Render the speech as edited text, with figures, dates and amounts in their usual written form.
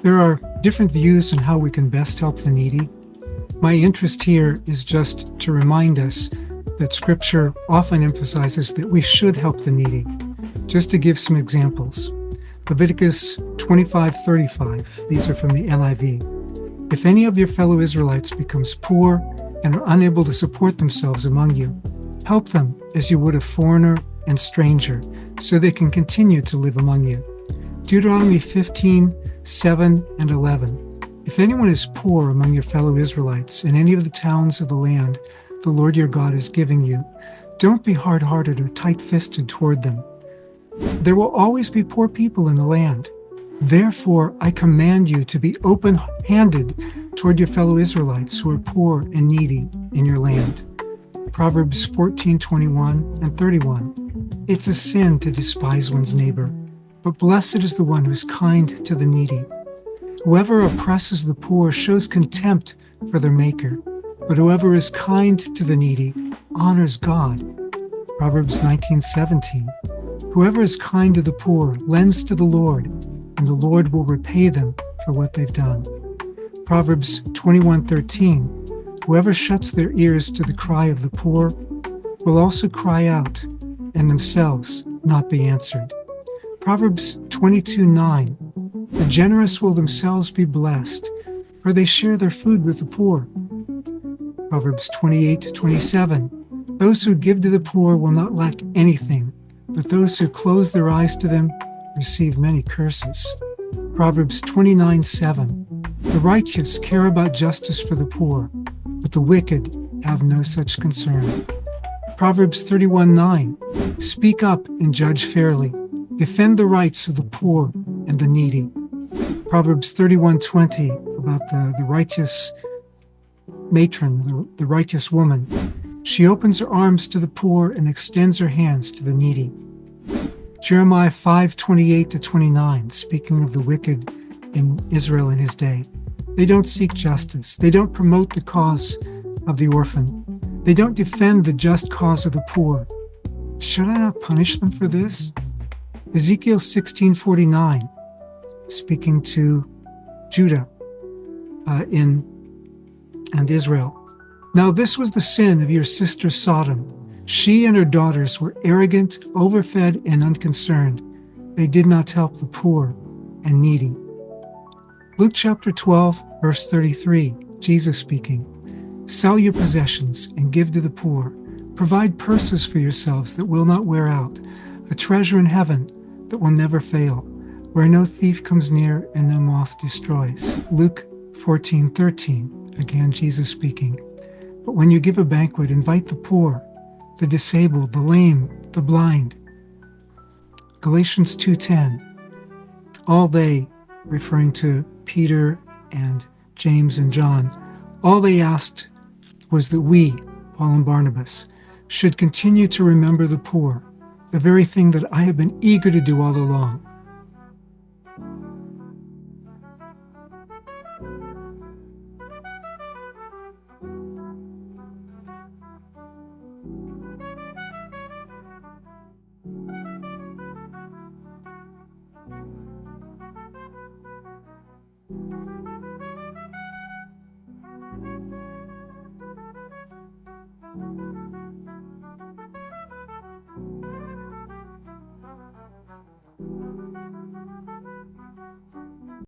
There are different views on how we can best help the needy. My interest here is just to remind us that Scripture often emphasizes that we should help the needy. Just to give some examples, Leviticus 25:35, these are from the NIV. If any of your fellow Israelites becomes poor and are unable to support themselves among you, help them as you would a foreigner and stranger, so they can continue to live among you. Deuteronomy 15:7 and 11. If anyone is poor among your fellow Israelites in any of the towns of the land the Lord your God is giving you, don't be hard-hearted or tight-fisted toward them. There will always be poor people in the land. Therefore, I command you to be open-handed toward your fellow Israelites who are poor and needy in your land. Proverbs 14:21 and 31. It's a sin to despise one's neighbor, but blessed is the one who is kind to the needy. Whoever oppresses the poor shows contempt for their maker, but whoever is kind to the needy honors God. Proverbs 19:17. Whoever is kind to the poor lends to the Lord, and the Lord will repay them for what they've done. Proverbs 21:13. Whoever shuts their ears to the cry of the poor will also cry out, and themselves not be answered. Proverbs 22:9. The generous will themselves be blessed, for they share their food with the poor. Proverbs 28:27. Those who give to the poor will not lack anything, but those who close their eyes to them receive many curses. Proverbs 29:7. The righteous care about justice for the poor, but the wicked have no such concern. Proverbs 31:9. Speak up and judge fairly. Defend the rights of the poor and the needy. Proverbs 31:20, about the righteous matron, the righteous woman. She opens her arms to the poor and extends her hands to the needy. Jeremiah 5:28-29, speaking of the wicked in Israel in his day. They don't seek justice. They don't promote the cause of the orphan. They don't defend the just cause of the poor. Should I not punish them for this? Ezekiel 16:49, speaking to Judah and Israel. Now this was the sin of your sister Sodom. She and her daughters were arrogant, overfed, and unconcerned. They did not help the poor and needy. Luke chapter 12, verse 33, Jesus speaking. Sell your possessions and give to the poor. Provide purses for yourselves that will not wear out, a treasure in heaven that will never fail, where no thief comes near and no moth destroys. Luke 14:13, again Jesus speaking. But when you give a banquet, invite the poor, the disabled, the lame, the blind. Galatians 2:10. All they, referring to Peter and James and John, all they asked was that we, Paul and Barnabas, should continue to remember the poor, the very thing that I have been eager to do all along.